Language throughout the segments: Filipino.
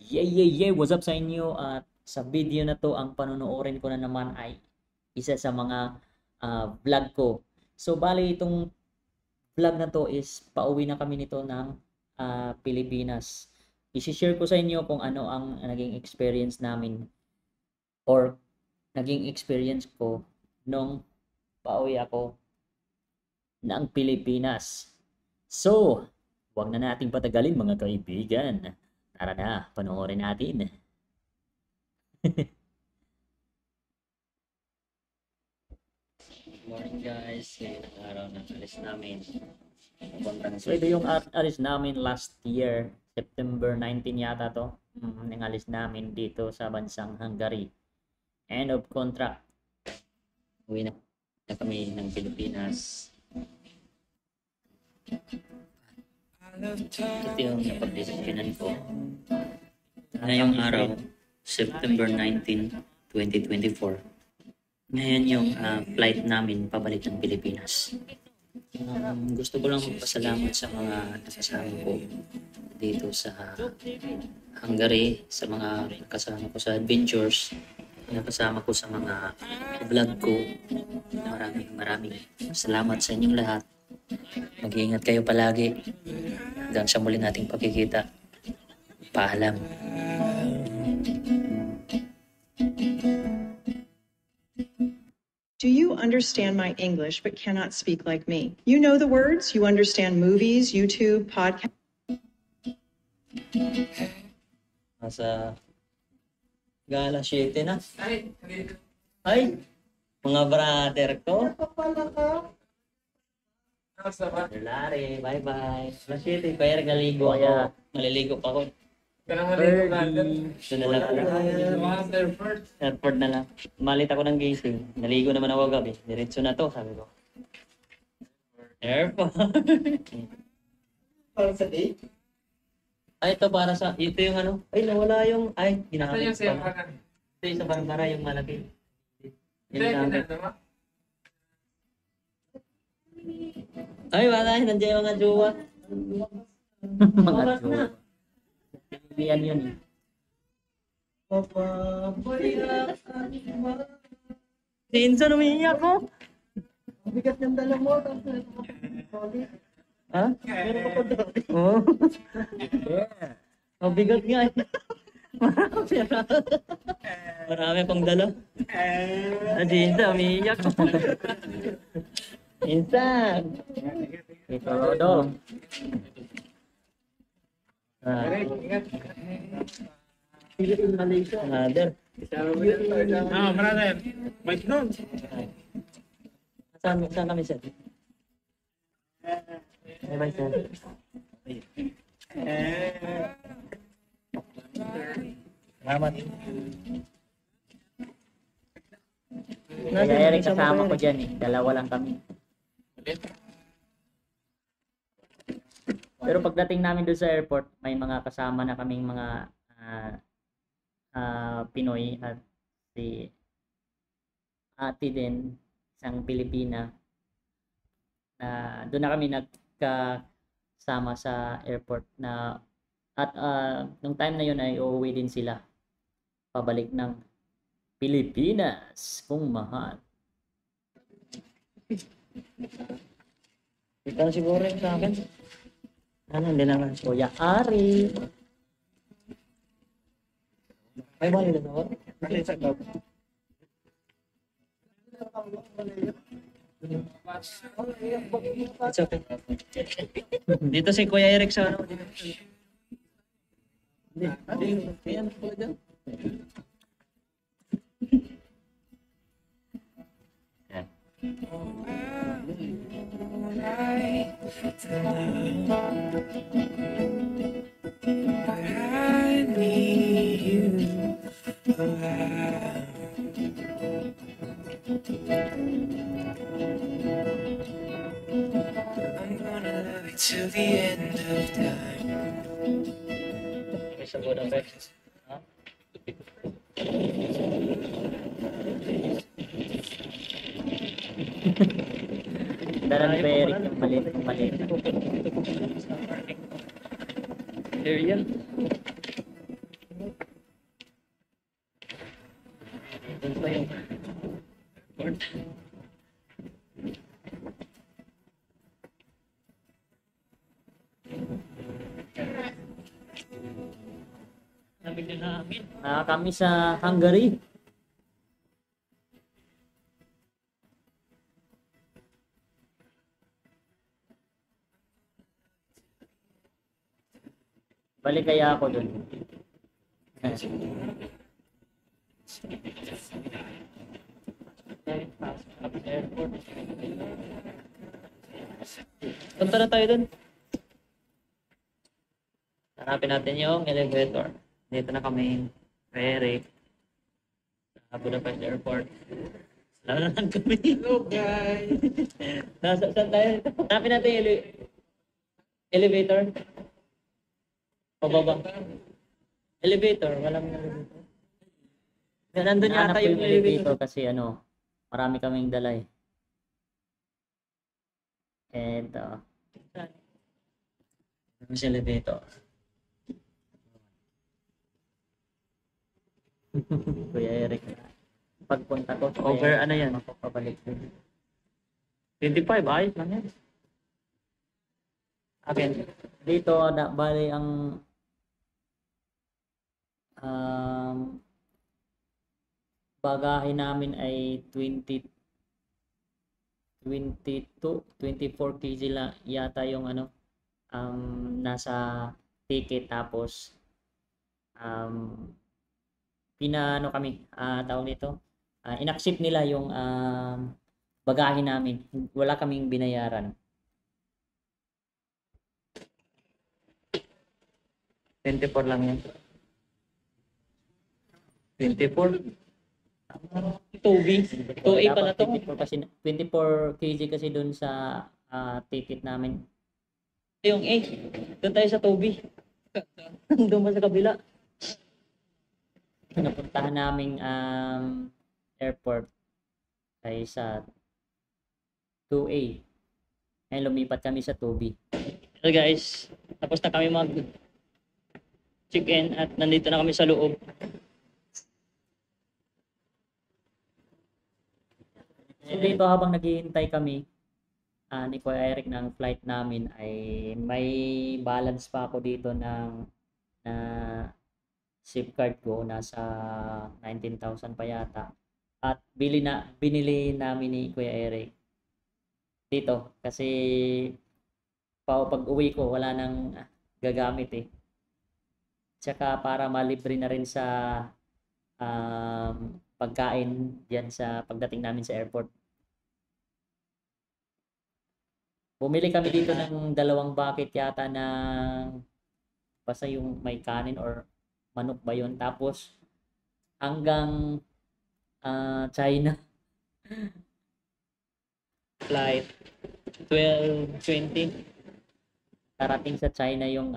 What's up sa inyo? At sa video na to, ang panonoorin ko na naman ay isa sa mga vlog ko. So, bali itong vlog na to is pauwi na kami nito ng Pilipinas. I-share ko sa inyo kung ano ang naging experience namin or naging experience ko nung pauwi ako ng Pilipinas. So, huwag na nating patagalin mga kaibigan. Tara na, panoorin natin. Good morning guys. Ngayon ang araw ng alis namin. So ito yung alis namin last year. September 19 yata to. Ang alis namin dito sa bansang Hungary. End of contract. Uwi na kami ng Pilipinas. Ito yung napag-desisyonan ko. Ngayong araw, September 19, 2024. Ngayon yung flight namin pabalik ng Pilipinas. Gusto ko lang magpasalamat sa mga kasama ko dito sa Hungary, sa mga kasama ko sa adventures, kasama ko sa mga vlog ko. Maraming salamat sa inyong lahat. Mag-iingat kayo palagi. Hanggang sa muli nating pagkikita. Paalam. Do you understand my English but cannot speak like me? You know the words, you understand movies, YouTube, podcasts. Nasa gala 7 na. Ay, mga brother ko. Lari, bye-bye. Alas 7, kaya naligo ako. Maliligo pa ako. Doon na lang. Airport na lang. Malit ako ng gising. Naligo naman ako gabi. Diretso na to, sabi ko. Airport. Para sa date? Ay, ito para sa, ito yung ano. Ay, nawala yung, ay, ginamit Yung ko. siya Ito yung sa Barbara, yung malaki. Hindi, Yung hindi gamit. naman. Ay, wala, nandiyan yung mga jowa. Mga jowa. Yan yun. Si Inson, umiiyak ko. Bigat yung dala mo. Ha? Oo. Oh, bigat nga eh. Marami pang dala. Si Inson, umiiyak ko. Insan. Ito, Rodo. Philippine Malaysia. Brother. Brother. Wait, no. Saan kami, sir? Bye-bye, sir. Salamat. Kaya Eric, kasama ko dyan eh. Dalawa lang kami. Pero pagdating namin doon sa airport, may mga kasama na kaming mga Pinoy at si ate din, isang Pilipina. Doon na kami nagkasama sa airport na at nung time na yun ay uuwi din sila pabalik ng Pilipinas kung mahal. Ito na siguro yung sa akin. Ano, hindi naman. Kuya Ari. Ay, mali na ako. It's okay. Dito si Kuya Eric sa ano. Hindi. Ayan, pala dyan. Till the end of time. May sagot ang Rex. Ha? Dala ni Eric yung maliit. Ariel. Doon pa yung airport. Lamig na namin. Kami sa Hungary. Balik kaya ako dun. Airport. Punta na tayo dun. Hanapin natin yung elevator. Dito na kami. Ferry. Sa Budapest Airport. Lalo na kami. Hello, guys. Saan tayo? Hanapin natin yung elevator. Pababa. Elevator. Walang elevator. Nandun yata yung elevator kasi ano, marami kaming dala eh. And, ano si elevator? Kuya Eric. Pagpunta ko, over ano yan? Makapabalik din. 25, ayos lang yan. Akin. Dito, bali ang bagahe namin ay 22, 24 kg lang yata yung ano, nasa ticket, tapos pinaano kami, tawag nito, inaccept nila yung bagahe namin, wala kaming binayaran. 24 lang yan. 24. 2B. 2A pala to. 24 kasi 24 kg kasi doon sa ticket namin. Yung A. Doon tayo sa 2B. Doon pa sa kabila. Napuntahan naming airport ay sa 2A. Ngayon lumipat kami sa 2B. So guys, tapos na kami mag check-in at nandito na kami sa loob. So dito habang naghihintay kami ni Kuya Eric ng flight namin ay may balance pa ako dito ng SIM card ko, nasa 19,000 pa yata. At binili namin ni Kuya Eric dito kasi pag uwi ko wala nang gagamit eh. Tsaka para malibre na rin sa pagkain diyan sa pagdating namin sa airport. Bumili kami dito ng 2 bucket yata ng basta yung may kanin or manok ba yun. Tapos hanggang China. Flight 12:20. Karating sa China yung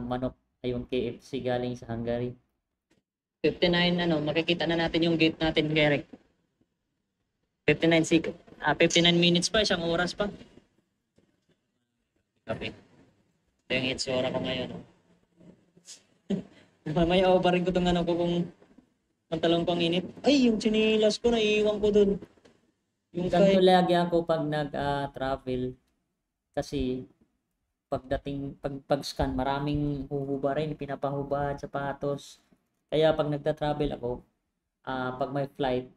manok ay yung KFC galing sa Hungary. 59 makikita na natin yung gate natin, Derek. 59 minutes pa, 1 oras pa. Okay. Ito yung itsura ko ngayon. May pa rin ko itong kung pantalong pang init. Ay, yung chinilas ko, naiiwan ko dun. Yung ganito lagi ako pag nag-travel. Kasi pag-scan, maraming huhuba rin, pinapahubad, sapatos. Kaya pag nagta-travel ako, pag may flight,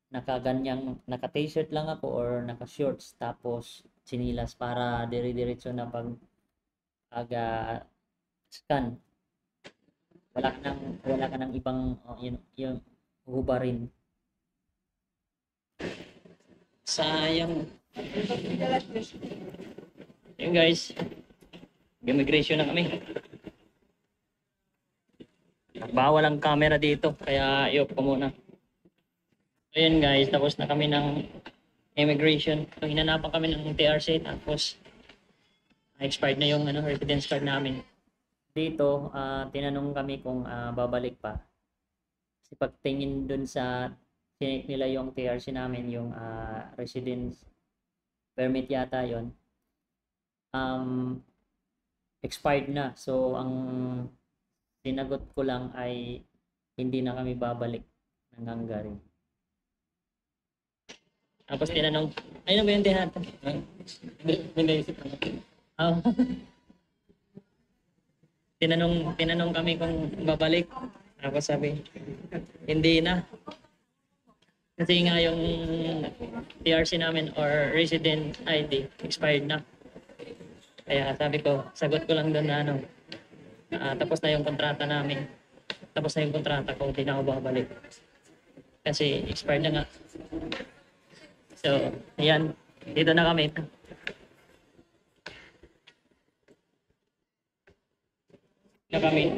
naka-t-shirt lang ako or naka-shorts, tapos sinilas para dire-diretso na pag scan. Wala ka nang ibang yung hubarin. Sayang. Yun guys, immigration na kami. Bawal ang camera dito, kaya i-off ko muna. So yun guys, tapos na kami ng immigration. So hinanapan kami ng TRC, tapos expired na yung residence card namin. Dito, tinanong kami kung babalik pa. Kasi pagtingin dun sa tinik nila yung TRC namin, yung residence permit yata yon, expired na. So ang sinagot ko lang ay hindi na kami babalik ng Hungary. Tapos tinanong, ayun ba yung tinatanong? May naisip ako. Oh. tinanong kami kung babalik. Tapos sabi, hindi na. Kasi nga yung TRC namin or resident ID expired na. Kaya sabi ko, sagot ko lang doon na ano, tapos na yung kontrata namin. Tapos na yung kontrata ko, hindi na ako babalik. Kasi expired na nga. So, ayan, dito na kami. Na kami.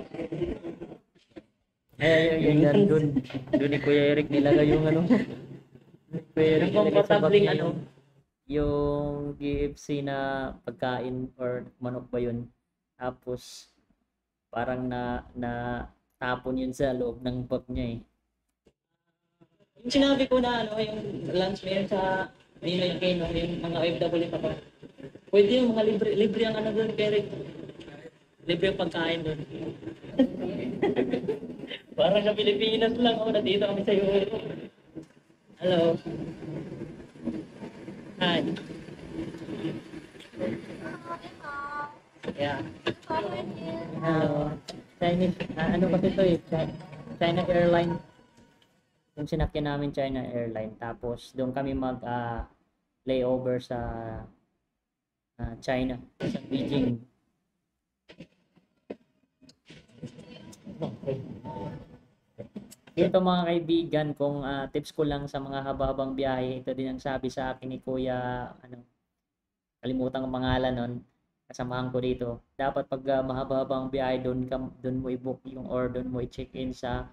Yung doon ni Kuya Eric nilagay yung ano. Yung comfortabling ano, yung KFC na pagkain or manok ba yun. Tapos parang na tapon yun sa loob ng bag niya eh. Yung sinabi ko na ano, yung lunch meal sa Nino yung Keno, yung mga OFW pa ba. Pwede yung mga libre ang ano doon, Eric. Libre yung pagkain doon. Parang sa Pilipinas lang ako, nandito kami sa Europe. Hello. Hi. Yeah. Hello. Chinese, ano kasi ito eh, China Airline. Yung sinakyan namin China Airline. Tapos doon kami layover sa China, sa Beijing. Ito mga kaibigan, kung tips ko lang sa mga haba-habang biyahe, ito din ang sabi sa akin ni Kuya, kalimutan ang pangalan nun, kasamahan ko dito. Dapat pag mahaba-habang biyahe, doon mo i-book yung or doon mo i-check-in sa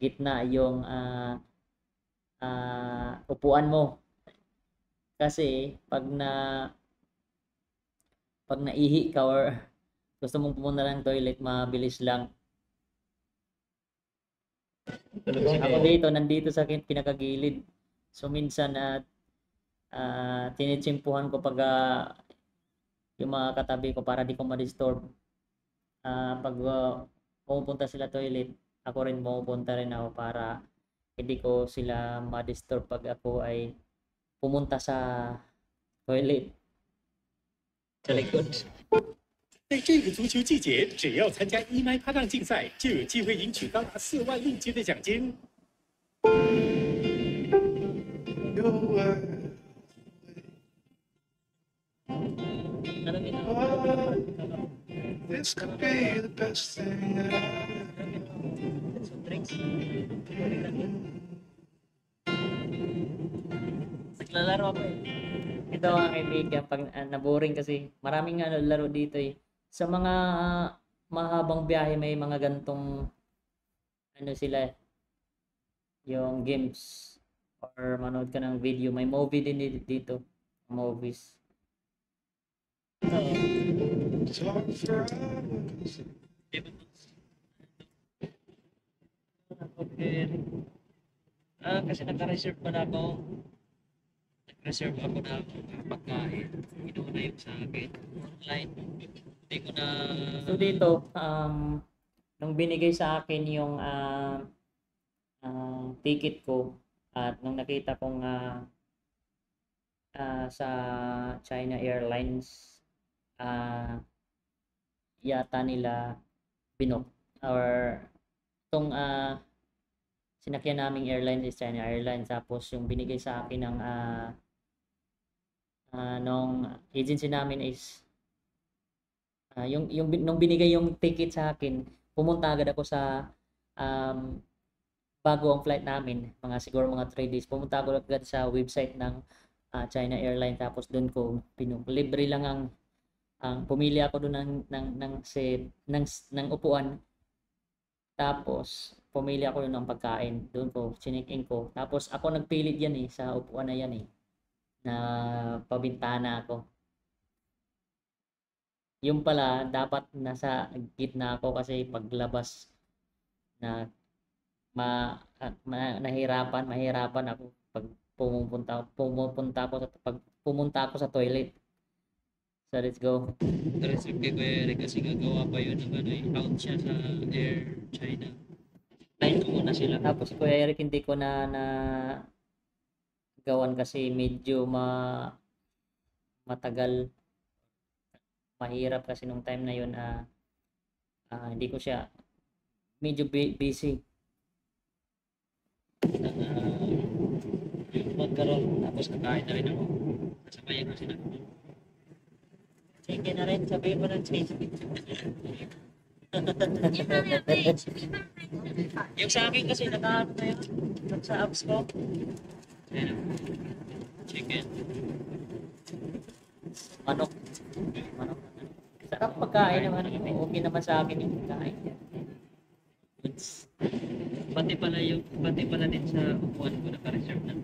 gitna yung upuan mo. Kasi pag naihi ka or gusto mong pumunta ng toilet, mabilis lang. Ako dito, nandito sa pinakagilid. So minsan tinitsimpuhan ko pag yung mga katabi ko para di ko ma-disturb. Pag pumupunta sila toilet, ako rin pumupunta rin ako para hindi ko sila ma-disturb pag ako ay pumunta sa toilet. Sa likod. 在这个足球季节，只要参加麦趴档竞赛，就有机会赢取高达4万令吉的奖金。 This could be the best thing ever. Naglalaro ako eh. Ito mga kaibigan, pag naboring kasi, maraming laro dito eh. Sa mga mahabang biyahe, may mga gantong sila, yung games or manood ka ng video. May movie din dito. Movies. Talk for hours. Kasi naka-reserve pa na ako. Nag-reserve ako na pagkain. Inuuna yung sa akin. Online. Hindi ko na... So dito, nung binigay sa akin yung ticket ko at nung nakita kong sa China Airlines yata nila binok or itong sinakyan naming airline is China Airlines, tapos yung binigay sa akin ng nung agency namin is nung binigay yung ticket sa akin, pumunta agad ako sa bago ang flight namin, siguro mga 3 days, pumunta ako agad sa website ng China Airlines, tapos doon ko libre lang ang pumili ako doon ng upuan, tapos pumili ako doon ng pagkain, doon ko chinik-in ko, tapos ako nagpilit yan sa upuan na yan na pabintana ako. Yung pala dapat nasa gitna ako kasi paglabas na mahirapan ako pag pumunta ako sa toilet. So let's go. Reserve kay Kuya Eric kasi gagawa pa yun ng out siya sa Air China. Line ko muna sila. Tapos si Kuya Eric hindi gawan kasi medyo matagal, mahirap kasi nung time na yun, hindi ko siya, medyo busy. Yung magkaroon, tapos kakain na rin ako. Nasabayan ko sila. Sige na rin, sabihin mo ng sige. Yung sa akin kasi nakaano na yun, sa apps ko. Ayan, chicken. Manok. Manok. Sarap pagkain naman. Okay naman sa akin yung pagkain. Goods. Pati pala din sa upuan ko naka-reserve na.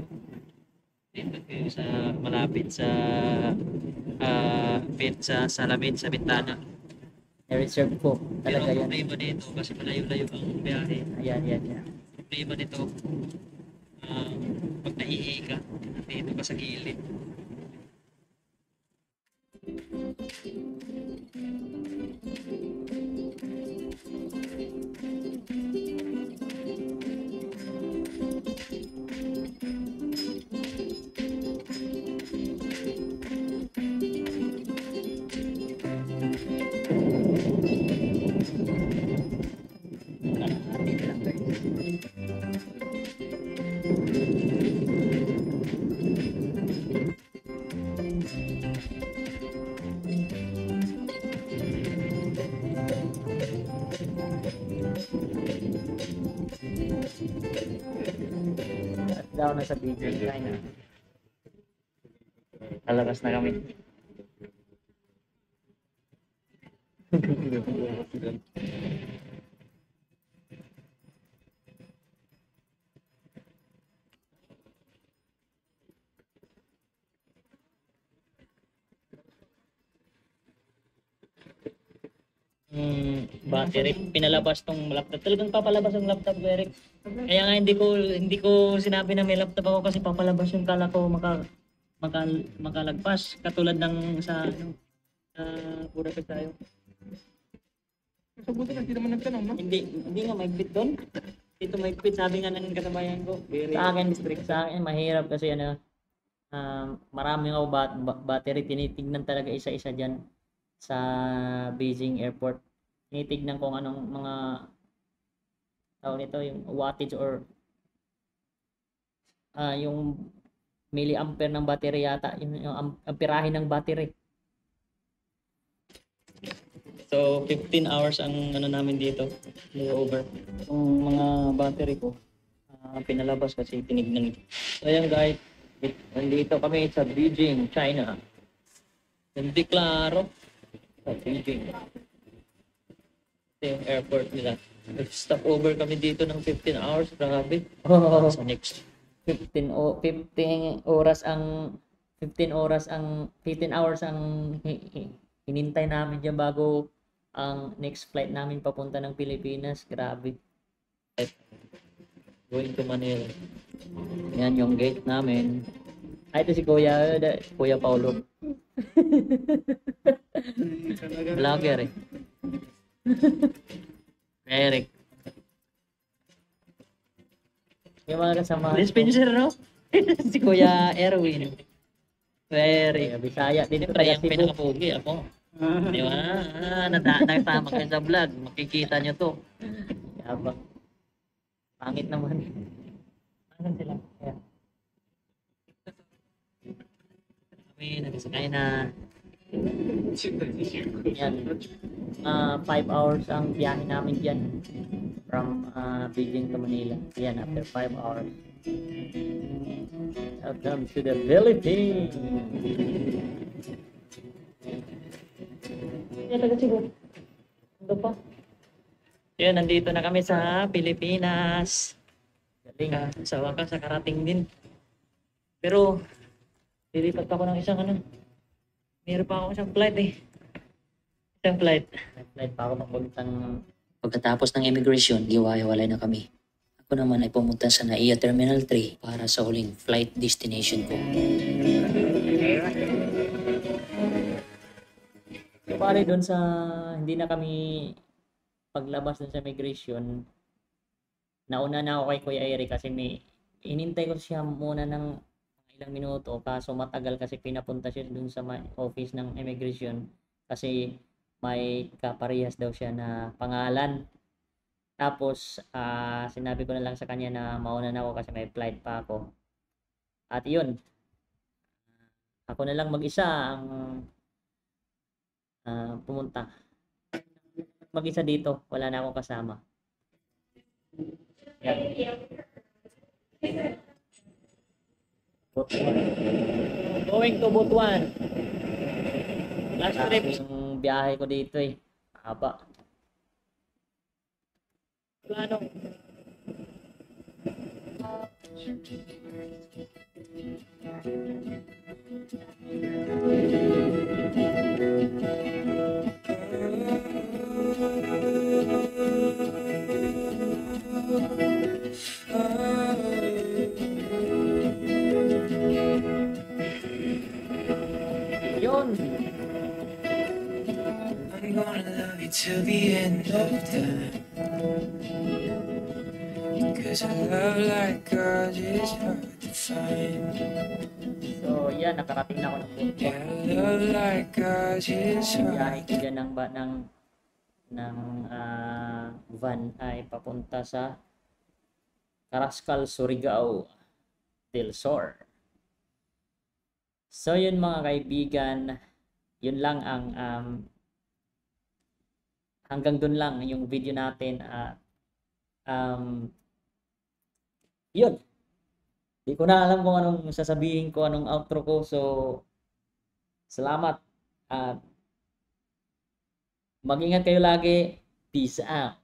Dito kayo sa malapit sa salamin sa bintana. I-reserve ko talaga yan. Problema dito kasi malayo-layo ang biyahe. Ayan. Problema nito, pag naihi ka, dito ka sa gilid. Daw na sa video China. Lalabas na kami. Battery, pinalabas tong laptop. Talagang papalabas ang laptop, Eric. Kaya nga hindi ko sinabi na may laptop ako kasi papalabas yung kala ko makalagpas katulad ng sa Budapest tayo. Sa buti hindi naman nagtanong, no? Hindi nga maigpit doon. Dito maigpit, sabi nga ng kasabayan ko. Sa akin mahirap kasi marami nga battery, tinitignan talaga isa-isa diyan sa Beijing Airport. Tinitignan kung anong mga tawag nito, yung wattage or yung milliampere ng battery yata, yung amperahe ng battery. So 15 hours ang namin dito, over. Yung mga battery ko pinalabas kasi tinignan. So ayan guys, nandito kami sa Beijing, China. Hindi klaro sa Beijing. Ito yung airport nila. Stop over kami dito ng 15 hours, grabe. Sa next 15 hours ang 15 hours ang hinintay namin diyan bago ang next flight namin papunta ng Pilipinas. Grabe. Going to Manila. Yan yung gate namin. Ito si Kuya Paulo. Vlogger eh. Eric. Yung mga kasama. Dispenser, no? Si Kuya Erwin. Eric. Bisaya. Dito tayo yung pinakapugi. Ako. Di ba? Natama kayo sa vlog. Makikita nyo to. Yabang. Pangit naman. Pangit sila. Ayan. Kami nagsakay na. Yan. 5 hours ang biyahe namin dyan. From Beijing to Manila. Yan, after 5 hours. Welcome to the Philippines. Yan, taga siguro. Ano pa? Yan, nandito na kami sa Pilipinas. Galing. Sa wakas, sa karating din. Pero, lilipat pa ako ng isang meron pa ako isang flight eh. Isang flight. May flight pa ako papuntang. Pagkatapos ng immigration, giwalay na kami. Ako naman ay pumunta sa NAIA Terminal 3 para sa huling flight destination ko. So, pare doon sa hindi na kami paglabas doon sa immigration, nauna na ako kay Kuya Eric kasi inintay ko siya muna ng ilang minuto, kaso matagal kasi pinapunta siya dun sa office ng immigration kasi may kaparehas daw siya na pangalan. Tapos sinabi ko na lang sa kanya na mauna na ako kasi may flight pa ako. At yun, ako na lang mag-isa ang pumunta. Mag-isa dito, wala na akong kasama. Yan. Butuan. Going to Butuan. Last trip. Yung biyahe ko dito eh. Haba. Plano. Yun. I'm gonna love you till the end of time. Cause a love like God is hard to find. So, yan, nakarating na ako ng Butuan. Yeah, a love like God is Biyahe hard. ko dyan ng van ay papunta sa Carrascal, Surigao del Sur. So, yun mga kaibigan, yun lang ang hanggang dun lang yung video natin. Yun. Di ko na alam kung anong sasabihin ko, anong outro ko. So, salamat at mag-ingat kayo lagi. Peace out.